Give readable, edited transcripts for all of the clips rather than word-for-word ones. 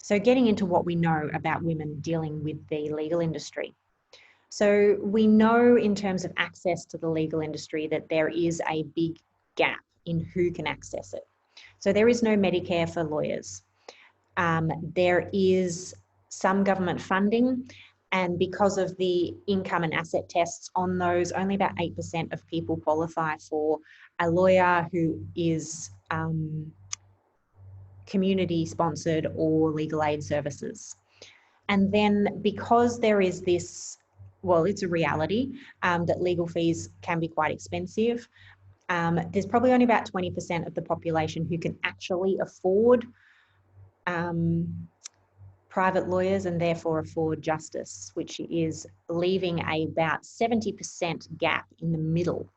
So getting into what we know about women dealing with the legal industry. So we know in terms of access to the legal industry that there is a big gap in who can access it. So there is no Medicare for lawyers. There is some government funding, and because of the income and asset tests on those, only about 8% of people qualify for a lawyer who is community sponsored or legal aid services. And then because there is this, well, it's a reality that legal fees can be quite expensive. There's probably only about 20% of the population who can actually afford private lawyers and therefore afford justice, which is leaving about 70% gap in the middle,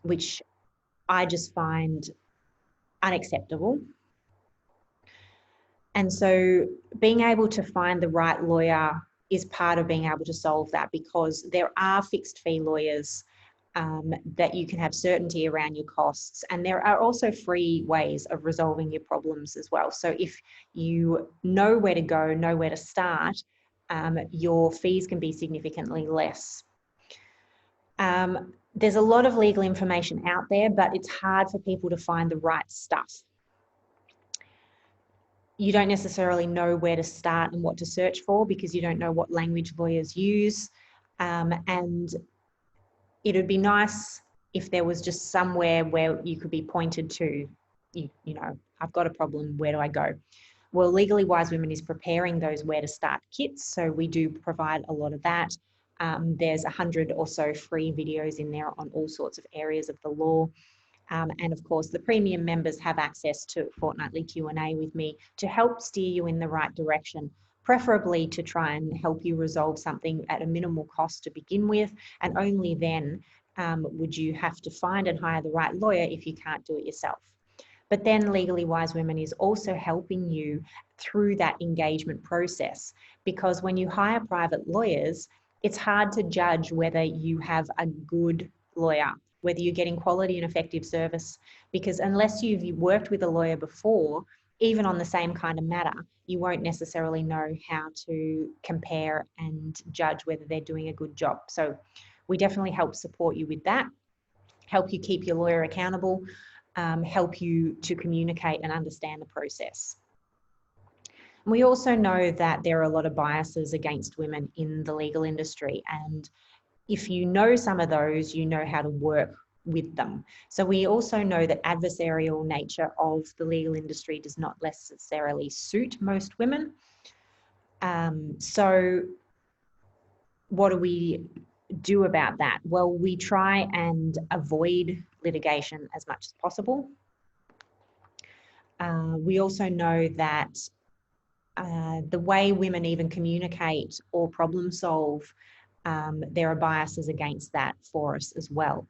which I just find unacceptable. And so being able to find the right lawyer is part of being able to solve that, because there are fixed fee lawyers that you can have certainty around your costs. And there are also free ways of resolving your problems as well. So if you know where to go, know where to start, your fees can be significantly less. There's a lot of legal information out there, but it's hard for people to find the right stuff. You don't necessarily know where to start and what to search for because you don't know what language lawyers use. And it would be nice if there was just somewhere where you could be pointed to, you know, I've got a problem, where do I go? Well, Legally Wise Women is preparing those where to start kits. So we do provide a lot of that. There's 100 or so free videos in there on all sorts of areas of the law. And of course, the premium members have access to fortnightly Q&A with me to help steer you in the right direction, preferably to try and help you resolve something at a minimal cost to begin with. And only then would you have to find and hire the right lawyer if you can't do it yourself. But then Legally Wise Women is also helping you through that engagement process, because when you hire private lawyers, it's hard to judge whether you have a good lawyer, whether you're getting quality and effective service, because unless you've worked with a lawyer before, even on the same kind of matter, you won't necessarily know how to compare and judge whether they're doing a good job. So we definitely help support you with that, help you keep your lawyer accountable, help you to communicate and understand the process. We also know that there are a lot of biases against women in the legal industry, and if you know some of those, you know how to work with them. So we also know that adversarial nature of the legal industry does not necessarily suit most women. So what do we do about that? Well, we try and avoid litigation as much as possible. We also know that the way women even communicate or problem solve, there are biases against that for us as well.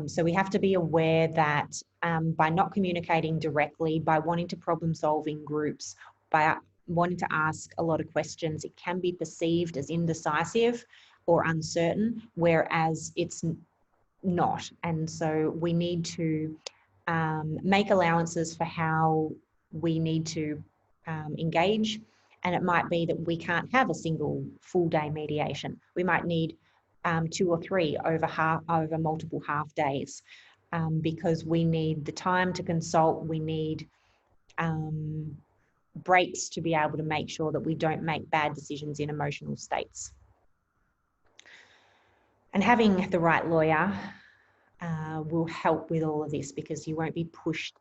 So we have to be aware that by not communicating directly, by wanting to problem solve in groups, by wanting to ask a lot of questions, it can be perceived as indecisive or uncertain, whereas it's not. And so we need to make allowances for how we need to engage. And it might be that we can't have a single full day mediation. We might need 2 or 3 over multiple half days, because we need the time to consult. We need breaks to be able to make sure that we don't make bad decisions in emotional states. And having the right lawyer will help with all of this, because you won't be pushed